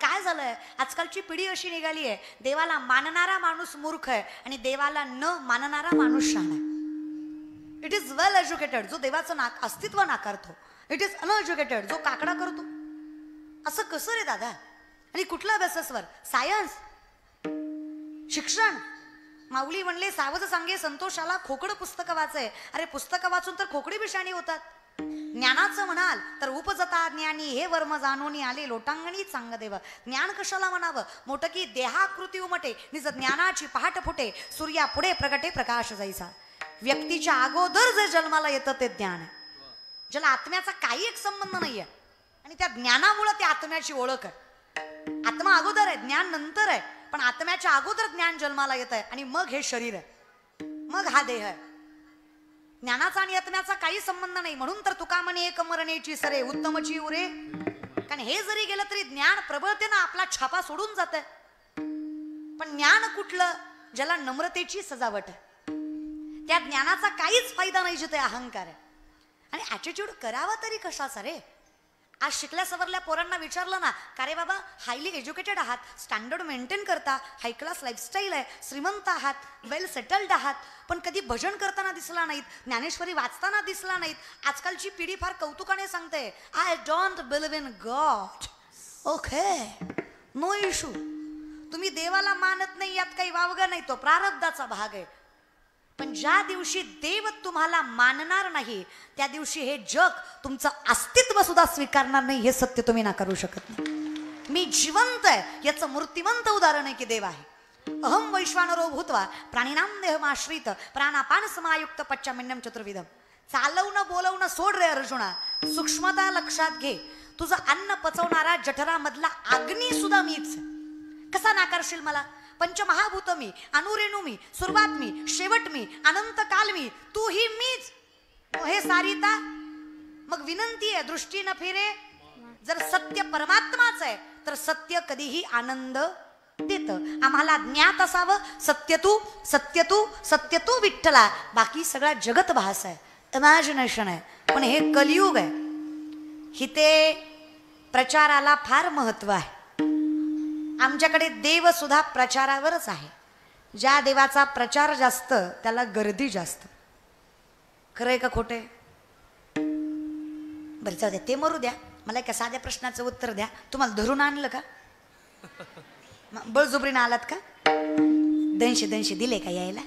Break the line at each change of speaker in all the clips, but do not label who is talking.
काय झालंय, आजकालची पिढी अशी निघाली आहे, देवाला मानणारा माणूस मूर्ख आहे आणि देवाला न मानणारा माणूस शहाणा आहे. इट इज वेल एज्युकेटेड जो देवाचं अस्तित्व नाकारतो, इट इज अनएज्युकेटेड जो काकडा करतो. असं कसं रे दादा? आणि कुठल्या बेसिसवर? सायन्स, शिक्षण. माऊली म्हणले सावज सांगे संतोषाला खोकड पुस्तक वाचे. अरे पुस्तकं वाचून तर खोकडी बिशाणी होतात. ज्ञानाचं म्हणाल तर उपजता ज्ञानी हे वर्म जाणून आले लोटांगणी सांग देव. ज्ञान कशाला म्हणावं? मोठ की देहाकृती उमटे निज ज्ञानाची पहाट फुटे. सूर्या पुढे प्रगटे प्रकाश जैसा. व्यक्तीच्या अगोदर जे जन्माला येतं ते ज्ञान आहे, ज्याला आत्म्याचा काही एक संबंध नाहीये आणि त्या ज्ञानामुळे त्या आत्म्याची ओळख आहे. आत्मा अगोदर आहे, ज्ञान नंतर आहे, पण आत्म्याच्या अगोदर ज्ञान जन्माला येत आहे आणि मग हे शरीर आहे, मग हा देह आहे. ज्ञानाचा आणि आत्म्याचा काही संबंध नाही. म्हणून तर तुका म्हणे एक मरणेची सरे उत्तमची उरे. कारण हे जरी गेलं तरी ज्ञान प्रबळतेनं आपला छापा सोडून जात आहे. पण ज्ञान कुठलं? ज्याला नम्रतेची सजावट आहे. त्या ज्ञानाचा काहीच फायदा नाही जिथे अहंकार आहे. आणि ॲटिट्यूड करावा तरी कशाचा रे? आज शिकल्या सवरल्या पोरांना विचारलं ना, का रे बाबा हायली एज्युकेटेड आहात, स्टँडर्ड मेंटेन करता, हाय क्लास लाईफस्टाईल आहे, श्रीमंत आहात, वेल सेटल्ड आहात, पण कधी भजन करताना दिसला नाहीत, ज्ञानेश्वरी वाचताना दिसला नाहीत. आजकालची पिढी फार कौतुकाने सांगते, I don't believe in God. Okay, no issue. तुम्ही देवाला मानत नाही यात काही वावगा नाही, तो प्रारब्धाचा भाग आहे. पण ज्या दिवशी देव तुम्हाला मानणार नाही त्या दिवशी हे जग तुमचं अस्तित्व सुद्धा स्वीकारणार नाही. हे सत्य तुम्ही नाकारू शकत नाही. मी जिवंत आहे याचं मूर्तिमंत उदाहरण आहे की देव आहे. अहम वैश्वानरो भूत्वा प्राणिनाम देहमाश्रित प्राणापान समायुक्त पच्चामिन्नम चतुर्विधम. चालवणं बोलवणं सोड रे अर्जुना, सूक्ष्मता लक्षात घे. तुझं अन्न पचवणारा जठरामधला अग्नी सुद्धा मीच. कसा नाकारशील मला? पंचमहाभूत मी, अनुरेणू मी, सुरुवात मी, शेवट मी, अनंत काल मी, तू ही मीच. हे सारिता मग विनंती आहे, दृष्टी न फिरे. जर सत्य परमात्माच आहे तर सत्य कधीही आनंद देत. आम्हाला ज्ञात असावं सत्य तू, सत्य तू, सत्य तू विठ्ठला. बाकी सगळा जगत भास आहे, इमॅजिनेशन आहे. पण हे कलियुग आहे. हिते प्रचाराला फार महत्व आहे. आमच्याकडे देव सुद्धा प्रचारावरच आहे. ज्या देवाचा प्रचार जास्त त्याला गर्दी जास्त. खरंय का खोटे? बरं जाऊ द्या, ते मरू द्या. मला एका साध्या प्रश्नाचं उत्तर द्या. तुम्हाला धरून आणलं का? बळजुबरीनं आलात का? 200 दिले का यायला?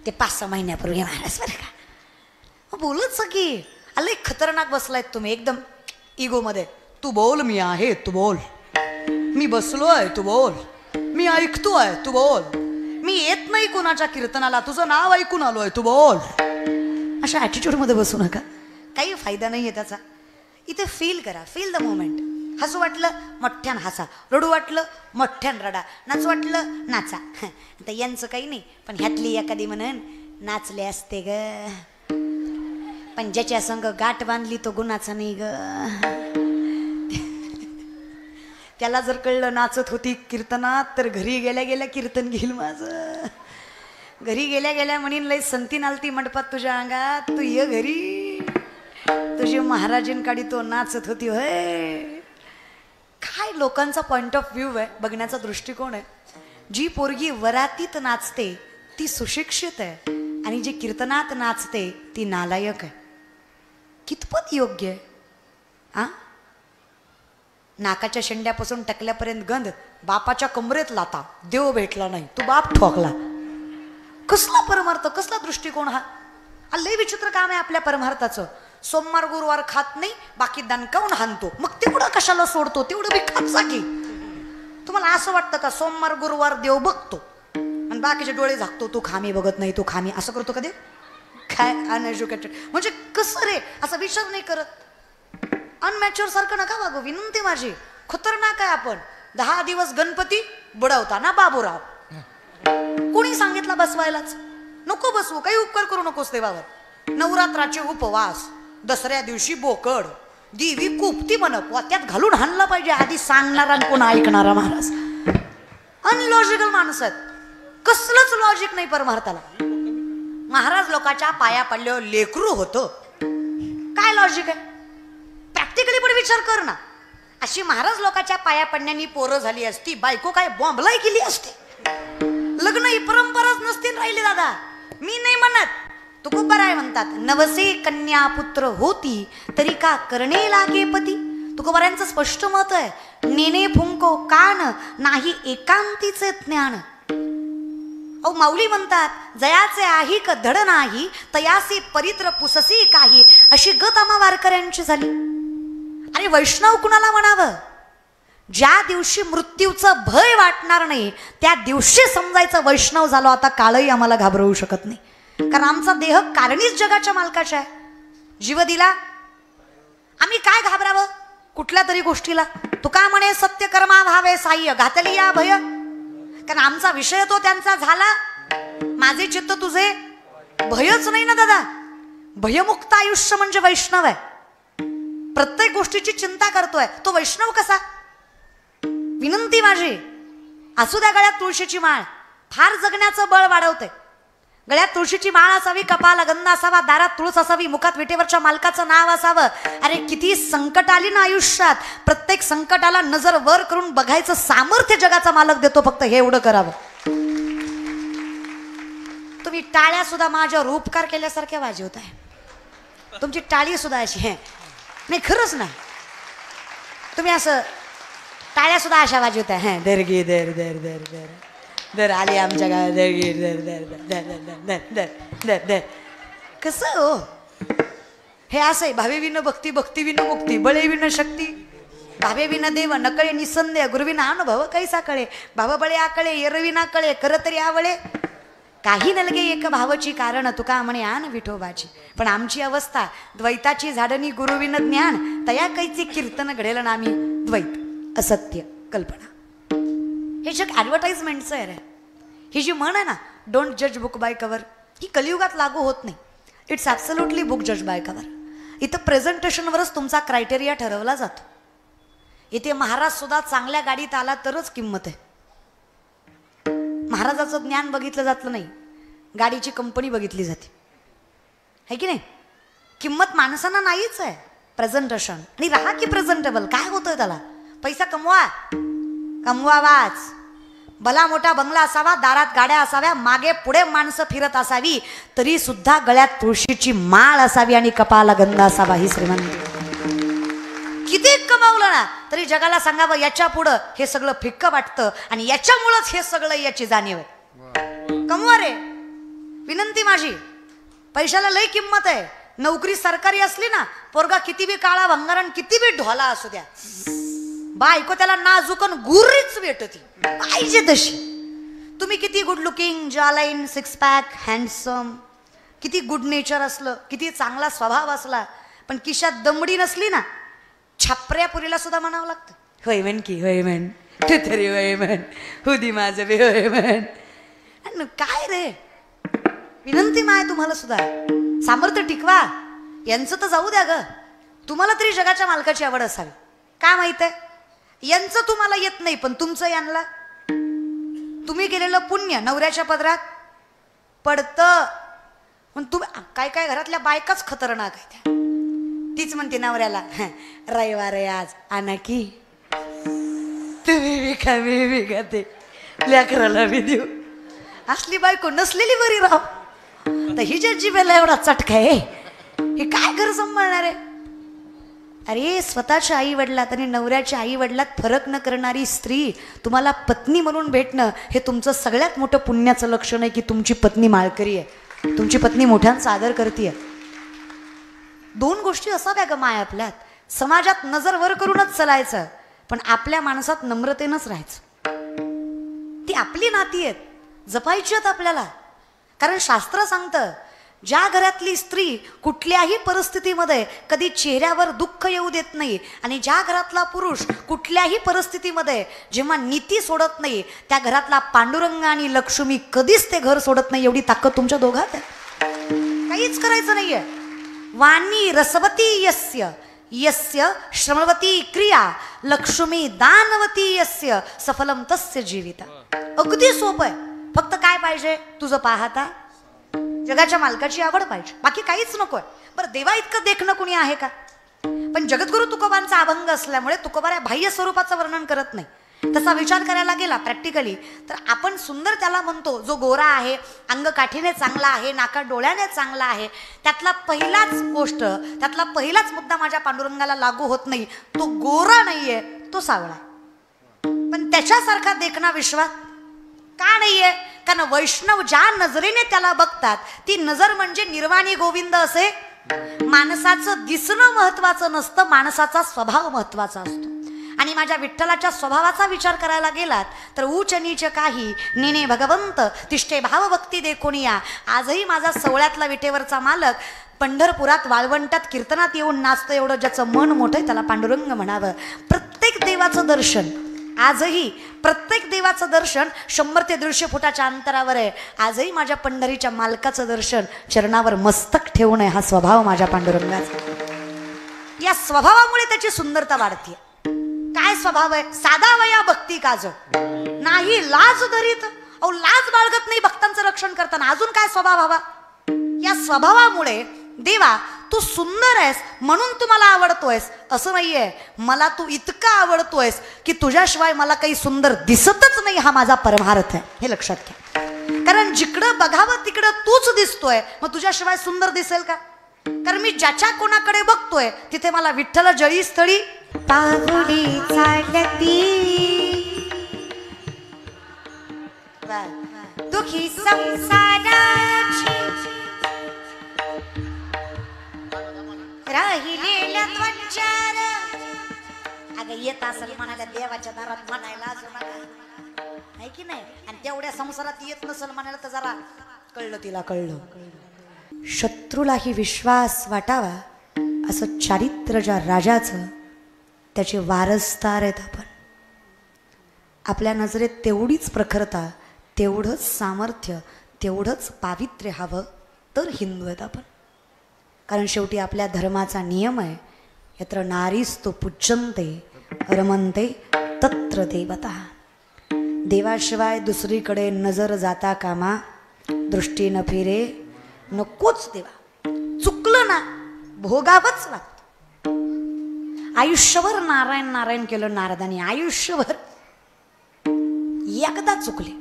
ते 5-6 महिन्यापूर्वी महाराज बरं का. बोलच की अले खतरनाक बसलायत तुम्ही एकदम इगो मध्ये. तू बोल, मी आहे, तू बोल. मी बसलोय, तू बोल. मी ऐकतोय, तू बोल. मी येत नाही कोणाच्या कीर्तनाला, तुझं नाव ऐकून आलोय, तू बोल. अशा ॲटिट्यूड मध्ये बसू नका, काही फायदा नाहीये त्याचा. इथे फील करा, फील द मोमेंट. हसू वाटलं मोठ्यान हसा, रडू वाटलं मोठ्यान रडा, नाचू वाटलं नाचा. आता यांचं काही नाही, पण ह्यातली एखादी म्हणन नाचले असते ग, पण ज्याच्या संग गाठ बांधली तो गुणाचा नाही ग. त्याला जर कळलं नाचत होती कीर्तनात तर घरी गेल्या गेल्या कीर्तन घेईल माझं. घरी गेल्या गेल्या म्हणीन लई संती नालती मंडपात तुझ्या अंगात, तू ये घरी. तुझी महाराजींकाडी तो नाचत होती होय. काय लोकांचा पॉइंट ऑफ व्ह्यू आहे, बघण्याचा दृष्टिकोन आहे. जी पोरगी वरातीत नाचते ती सुशिक्षित आहे आणि जी कीर्तनात नाचते ती नालायक आहे. कितपत योग्य आहे? आ नाकाच्या शेंड्यापासून टकल्यापर्यंत गंध, बापाच्या कमरेत लाता, देव भेटला नाही, तू बाप ठोकला. कसला परमार्थ, कसला दृष्टिकोन हा? लय विचित्र काम आहे आपल्या परमार्थाचं. सोमवार गुरुवार खात नाही, बाकी दणकावून हाणतो, मग तेवढं कशाला सोडतो? तेवढं बी खात जा की. तुम्हाला असं वाटतं का सोमवार गुरुवार देव बघतो आणि बाकीचे डोळे झाकतो, तू खामी बघत नाही, तू खामी, असं करतो का देव? काय अनएज्युकेटेड म्हणजे कसं रे? असा विचार नाही करत. अनमॅच्युअर सारखं नका वागू, विनंती माझी. खतरनाक आहे आपण. 10 दिवस गणपती बुडवता ना बाबूराव. कोणी सांगितलं बसवायलाच? नको बसवू, काही उपकार करू नकोस देवावर. नवरात्राचे उपवास, दसऱ्या दिवशी बोकड, देवी कुपती म्हणप, त्यात घालून हाणला पाहिजे. आधी सांगणारा आणि कोण ऐकणारा महाराज. अनलॉजिकल माणूस आहेत. कसलंच लॉजिक नाही परमार्थाला. महाराज लोकांच्या पाया पडल्यावर लेकरू होतं, काय लॉजिक आहे? प्रॅक्टिकली पण विचार कर ना. अशी महाराज लोकांच्या पाया पडण्यानी पोरं झाली असती, बायको काय बॉम्बलाई केली असते, लग्न ही परंपराच नसती राहिली. दादा मी नाही म्हणत, तुकोबाराय म्हणतात, नवसे कन्या पुत्र होती तरी का करणे लागे पती. तुकोबारायांचं स्पष्ट मत आहे, नेने फुंको कान नाही एकांतीचे ज्ञान. अहो माऊली म्हणतात, जयाचे आहिक धड नाही तयासी परित्र पुससी काही, अशी गत आम्हा वारकऱ्यांची झाली. अरे वैष्णव कुणाला म्हणावं? ज्या दिवशी मृत्यूचं भय वाटणार नाही त्या दिवशी समजायचं वैष्णव झालो. आता काळही आम्हाला घाबरवू शकत नाही, कारण आमचा देह कारणीच जगाच्या मालकाचा आहे. जीव दिला, आम्ही काय घाबरावं कुठल्या तरी गोष्टीला? तुका म्हणे सत्य कर्मा भावे साह्य घातली या भय. कारण आमचा विषय तो त्यांचा झाला. माझे चित्त तुझे भयच नाही ना दादा. भयमुक्त आयुष्य म्हणजे वैष्णव आहे. प्रत्येक गोष्टीची चिंता करतोय तो वैष्णव कसा? विनंती माझी, असू द्या गळ्यात तुळशीची माळ, फार जगण्याचं बळ वाढवते. गळ्यात तुळशीची माळ असावी, कपाला गंध असावा, दारात तुळस असावी, मुखात विटेवरच्या मालकाचं नाव असावं. अरे किती संकट आली ना आयुष्यात, प्रत्येक संकटाला नजर वर करून बघायचं सामर्थ्य जगाचा मालक देतो. फक्त हे एवढं करावं. तुम्ही टाळ्या सुद्धा माझ्यावर उपकार केल्यासारख्या वाजवत आहे. तुमची टाळी सुद्धा अशी आहे नाही, खरंच नाही. तुम्ही असं टाळ्या सुद्धा अशा वाजवत आहे. दर गे दर दर दर दर दर आली आमच्या गावात, दर गे दर दर दर दर दर दर दर. कसं हो हे असं आहे. भावे विन भक्ती, भक्ती विन मुक्ती, बळे विन शक्ती, भावे विन देव नकळे निसंदेह, गुरुविना अनुभव कैसा कळे, भाव बळे आकळे एरविना कळे, कर तरी आवळे, काही नलगे एक भावची कारण तुका म्हणे आन विठोबाची. पण आमची अवस्था द्वैताची झाडणी गुरुविन ज्ञान, तया कैची कीर्तन घडेल नामी द्वैत असत्य कल्पना. हे जग ॲडव्हर्टाइजमेंटचं आहे रे. ही जी म्हण आहे ना, डोंट जज बुक बाय कवर, ही कलियुगात लागू होत नाही. इट्स ॲब्सोल्युटली बुक जज बाय कवर. इथं प्रेझेंटेशनवरच तुमचा क्रायटेरिया ठरवला जातो. इथे महाराज सुद्धा चांगल्या गाडीत आला तरच किंमत आहे. महाराजाचं ज्ञान बघितलं जातं नाही, गाडीची कंपनी बघितली जाते, है की नाही? किंमत माणसांना नाहीच आहे. प्रेझेंटेशन आणि राहा की प्रेझेंटेबल. काय होतंय त्याला? पैसा कमवा, कमवावाच. भला मोठा बंगला असावा, दारात गाड्या असाव्या, मागे पुढे माणसं फिरत असावी, तरी सुद्धा गळ्यात तुळशीची माळ असावी आणि कपाला गंध असावा. ही श्रीमंत. किती कमावलं ना तरी जगाला सांगावं याच्या पुढं हे सगळं फिक्क वाटतं आणि याच्यामुळंच हे सगळं याची जाणीव आहे. कमवा रे. विनंती माझी, पैशाला लई किंमत आहे. नोकरी सरकारी असली ना, पोरगा किती बी काळा भंगारण किती बी ढोला असू द्या, बायको त्याला नाजुकन गुरीच भेटती पाहिजे तशी. तुम्ही किती good looking, jawline, six pack, handsome, किती गुड नेचर असलं, किती चांगला स्वभाव असला, पण किशात दमडी नसली ना, छापऱ्या पुरीला सुद्धा म्हणावं लागतं, होय म्हण की, होय म्हण तू तरी, होय म्हण हुदी माझं बी, होय म्हण. काय रे, विनंती माय तुम्हाला सुद्धा सामर्थ्य टिकवा. यांचं तर जाऊ द्या ग, तुम्हाला तरी जगाच्या मालकाची आवड असावी. काय माहित आहे, यांचं तुम्हाला येत नाही पण तुमचं यांना, तुम्ही केलेलं पुण्य नवऱ्याच्या पदरात पडतं. पण तुम्ही काय काय घरातल्या बायकाच खतरनाक आहे त्या. तीच म्हणते नवऱ्याला, रविवार आहे आज आणा की, तुम्ही बी खा मी बी खाते, लेकराला बी देऊ. असली बायको नसलेली बरी राव. तर ही ज्या जीवेला एवढा चटका आहे, हे काय घर सांभाळणार आहे? अरे स्वतःच्या आई वडिलात आणि नवऱ्याच्या आई वडिलात फरक न करणारी स्त्री तुम्हाला पत्नी म्हणून भेटणं हे तुमचं सगळ्यात मोठं पुण्याचं लक्षण आहे की तुमची पत्नी माळकरी आहे, तुमची पत्नी मोठ्यांचा आदर करते. दोन गोष्टी असाव्या ग माय आपल्यात. समाजात नजर वर करूनच चालायचं, पण आपल्या माणसात नम्रतेनंच राहायचं. ती आपली नाती आहेत, जपायची आहेत आपल्याला. कारण शास्त्र सांगतं, ज्या घरातली स्त्री कुठल्याही परिस्थितीमध्ये कधी चेहऱ्यावर दुःख येऊ देत नाही आणि ज्या घरातला पुरुष कुठल्याही परिस्थितीमध्ये जेव्हा नीती सोडत नाही, त्या घरातला पांडुरंग आणि लक्ष्मी कधीच ते घर सोडत नाही. एवढी ताकद तुमच्या दोघात आहे. काहीच करायचं नाहीये. वाणी रसवती यस्य यस्य श्रमवती क्रिया लक्ष्मी दानवती यस्य सफलम तस्य जीवित. अगदी सोपं आहे. फक्त काय पाहिजे? तुझं पाहता जगाच्या मालकाची आवड पाहिजे, बाकी काहीच नकोय. बरं देवा इतकं देखणं कुणी आहे का? पण जगद्गुरु तुकोबांचा अभंग असल्यामुळे तुकोबा बाह्य स्वरूपाचं वर्णन करत नाही. तसा विचार करायला गेला प्रॅक्टिकली तर आपण सुंदर त्याला म्हणतो जो गोरा आहे, अंग काठीने चांगला आहे, नाका डोळ्याने चांगला आहे. त्यातला पहिलाच मुद्दा माझ्या पांडुरंगाला लागू होत नाही. तो गोरा नाहीये, तो सावळा. पण त्याच्यासारखा देखना विश्वात का नाहीये? कारण वैष्णव ज्या नजरेने त्याला बघतात ती नजर म्हणजे निर्वाणी गोविंद असे. माणसाचं दिसणं महत्वाचं नसतं, माणसाचा स्वभाव महत्वाचा असतो. आणि माझ्या विठ्ठलाच्या स्वभावाचा विचार करायला गेलात तर उच नीच काही नेने भगवंत तिष्ठे भावभक्ती देखुनिया. आजही माझा सवळ्यातला विटेवरचा मालक पंढरपुरात वाळवंटात कीर्तनात येऊन नाचतं. एवढं ज्याचं मन मोठं त्याला पांडुरंग म्हणावं. प्रत्येक देवाचं दर्शन आजही, प्रत्येक देवाचं दर्शन 100 ते 150 फुटाच्या अंतरावर आहे. आजही माझ्या पंढरीच्या मालकाचं दर्शन चरणावर मस्तक ठेवून आहे. हा स्वभाव माझ्या पांडुरंगाचा. या स्वभावामुळे त्याची सुंदरता वाढते. काय स्वभाव आहे? साधा वया भक्ती काज नाही लाज धरीत. अहो लाज बाळगत नाही भक्तांचं रक्षण करताना. अजून काय स्वभाव हवा? या स्वभावामुळे देवा तू सुंदर आहेस म्हणून तू मला आवडतोयस असं नाहीये. मला तू इतका आवडतोयस की तुझ्याशिवाय मला काही सुंदर दिसतच नाही. हा माझा परमार्थ आहे, हे लक्षात घ्या. कारण जिकडं बघावं तिकडं तूच दिसतोय, मग तुझ्याशिवाय सुंदर दिसेल का? कारण मी ज्याच्या कोणाकडे बघतोय तिथे मला विठ्ठल जळी स्थळी पाहुडी चालती दुखी संसाराची राहिलेल्या त्वचार. अगं येत असेल म्हणाल्या देवाच्या दारात म्हणायला अजून आहे की नाही. आणि तेवढ्या संसारात येत नसेल म्हणायला तर जरा कळलं, तिला कळलं. शत्रूलाही विश्वास वाटावा असं चारित्र्य ज्या राजाचं त्याचे वारसदार आहेत आपण. आपल्या नजरेत तेवढीच प्रखरता, तेवढंच सामर्थ्य, तेवढंच पावित्र्य हवं तर हिंदू आहेत आपण. कारण शेवटी आपल्या धर्माचा नियम आहे यत्र नारीस्तु पूज्यन्ते रमन्ते तत्र देवता. देवाशिवाय दुसरीकडे नजर जाता कामा, दृष्टी न फिरे नकोच देवा. चुकलं ना भोगावंच लागतं. आयुष्यभर नारायण नारायण केलं नारदानी. आयुष्यभर एकदा चुकले,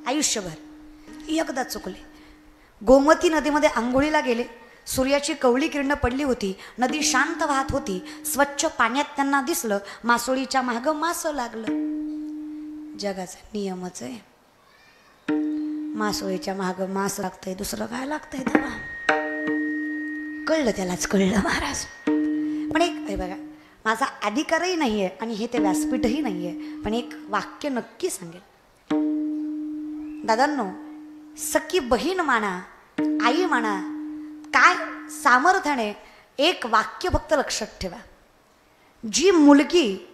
आयुष्यभर एकदा चुकले. गोमती नदीमध्ये आंघोळीला गेले. सूर्याची कवळी किरण पडली होती. नदी शांत वाहत होती. स्वच्छ पाण्यात त्यांना दिसलं मासोळीच्या माग मास लागलं. जगाचा नियमच आहे. मासोळीच्या माग मास लागतंय, दुसरं काय लागतंय देवा? कळलं त्यालाच, कळलं महाराज. पण एक बघा, माझा अधिकारही नाहीये आणि हे ते व्यासपीठही नाहीये, पण एक वाक्य नक्की सांगेल. दादांनो, सखी बहीण माना, आई माना, काय सामर्थ्याने एक वाक्य फक्त लक्षात ठेवा. जी मुलगी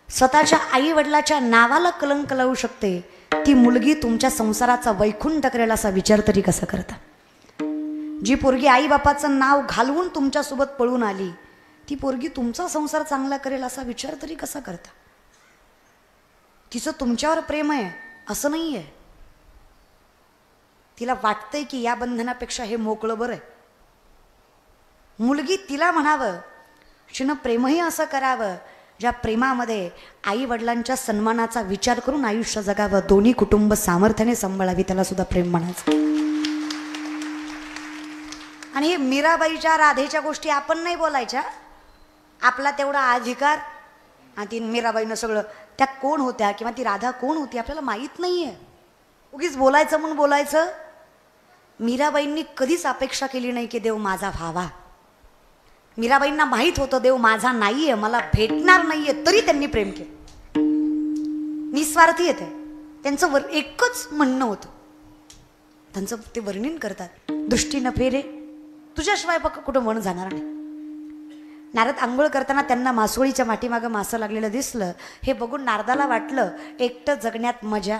स्वतःच्या आई वडिलाच्या नावाला कलंक लावू शकते ती मुलगी तुमच्या संसाराचा वैकुंठ करेल असा विचार तरी कसा करता? जी पोरगी आई बापाचं नाव घालवून तुमच्यासोबत पळून आली ती पोरगी तुमचा संसार चांगला करेल असा विचार तरी कसा करता? तिचं तुमच्यावर प्रेम आहे असं नाही आहे. तिला वाटतंय की या बंधनापेक्षा हे मोकळं बरं आहे. मुलगी तिला म्हणावं शिनं प्रेमही असं करावं ज्या प्रेमामध्ये आई वडिलांच्या सन्मानाचा विचार करून आयुष्य जगावं. दोन्ही कुटुंब सामर्थ्याने सांभाळावी, त्याला सुद्धा प्रेम म्हणायचं. आणि हे मीराबाईच्या राधेच्या गोष्टी आपण नाही बोलायच्या. आपला तेवढा अधिकार. आणि ती मीराबाईनं सगळं, त्या कोण होत्या किंवा ती राधा कोण होती आपल्याला माहीत नाहीये. उगीच बोलायचं म्हणून बोलायचं. मीराबाईंनी कधीच अपेक्षा केली नाही की देव माझा व्हावा. मीराबाईंना माहीत होतं देव माझा नाहीये, मला भेटणार नाहीये, तरी त्यांनी प्रेम केलं. निस्वार्थी येते त्यांचं. एकच म्हणणं होतं त्यांचं, ते वर्णन करतात, दृष्टी न फेरे तुझ्याशिवाय पक्क कुठं मन जाणार नाही. नारद आंघोळ करताना त्यांना मासोळीच्या माठीमागं मासं लागलेलं दिसलं. हे बघून नारदाला वाटलं एकटं जगण्यात मजा,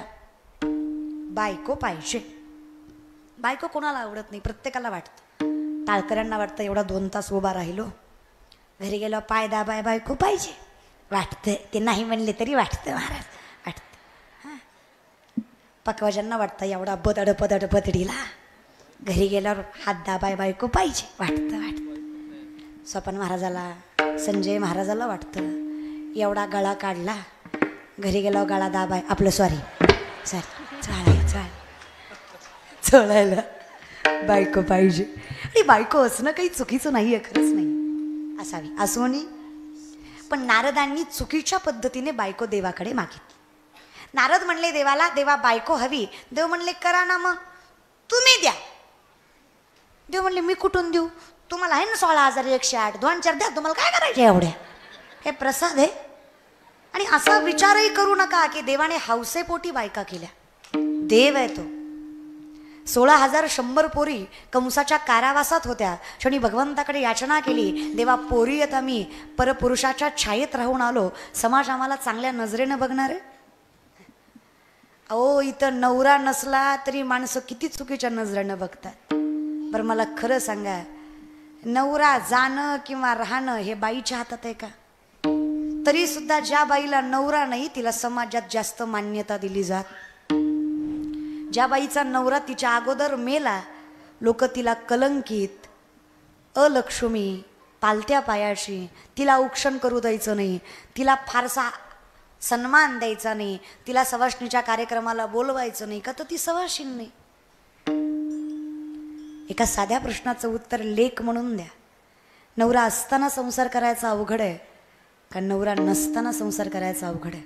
बायको पाहिजे. बायको कोणाला आवडत नाही, प्रत्येकाला वाटतं. टाळकऱ्यांना वाटतं एवढा 2 तास उभा राहिलो, घरी गेलो पाय दाबाय बायको पाहिजे वाटतं. ते नाही म्हणले तरी वाटतं महाराज, वाटतं. हां, पकवाजांना वाटतं एवढा बदडीला घरी गेल्यावर हात दाबाय बायको पाहिजे वाटतं. स्वपन महाराजाला, संजय महाराजाला वाटतं एवढा गळा काढला, घरी गेला गळा दाबाय आपलं सॉरी चढायला बायको पाहिजे. आणि बायको असणं काही चुकीचं नाही आहे, खरंच नाही, असावी असोनी. पण नारदांनी चुकीच्या पद्धतीने बायको देवाकडे मागितली. नारद म्हणले देवाला, देवा बायको हवी. देव म्हणले करा ना मग, तुम्ही द्या. देव म्हणले मी कुठून देऊ, तुम्हाला आहे ना 16,108, 2-4 द्या, तुम्हाला काय करायचे एवढ्या, हे प्रसाद आहे. आणि असा विचारही करू नका की देवाने हौसेपोटी बायका केल्या. देव आहे तो. 16,100 पोरी कंसाच्या कारावासात होत्या. क्षणी भगवंताकडे याचना केली, देवा पोरी आहेत, आम्ही परपुरुषाच्या छायेत राहून आलो, समाज आम्हाला चांगल्या नजरेनं बघणार आहे. अहो इथं नवरा नसला तरी माणसं किती चुकीच्या नजरेनं बघतात. बरं मला खरं सांगा, नवरा जाणं किंवा राहणं हे बाईच्या हातात आहे का? तरी सुद्धा ज्या बाईला नवरा नाही तिला समाजात जास्त मान्यता दिली जात. ज्या बाईचा नवरा तिच्या अगोदर मेला, लोक तिला कलंकित, अलक्ष्मी, पालत्या पायाशी, तिला औक्षण करू द्यायचं नाही, तिला फारसा सन्मान द्यायचा नाही, तिला सवाष्णीच्या कार्यक्रमाला बोलवायचं नाही. का तर ती सवाशीण नाही. एका साध्या प्रश्नाचं उत्तर लेख म्हणून द्या. नवरा असताना संसार करायचा अवघड आहे का नवरा नसताना संसार करायचा अवघड आहे?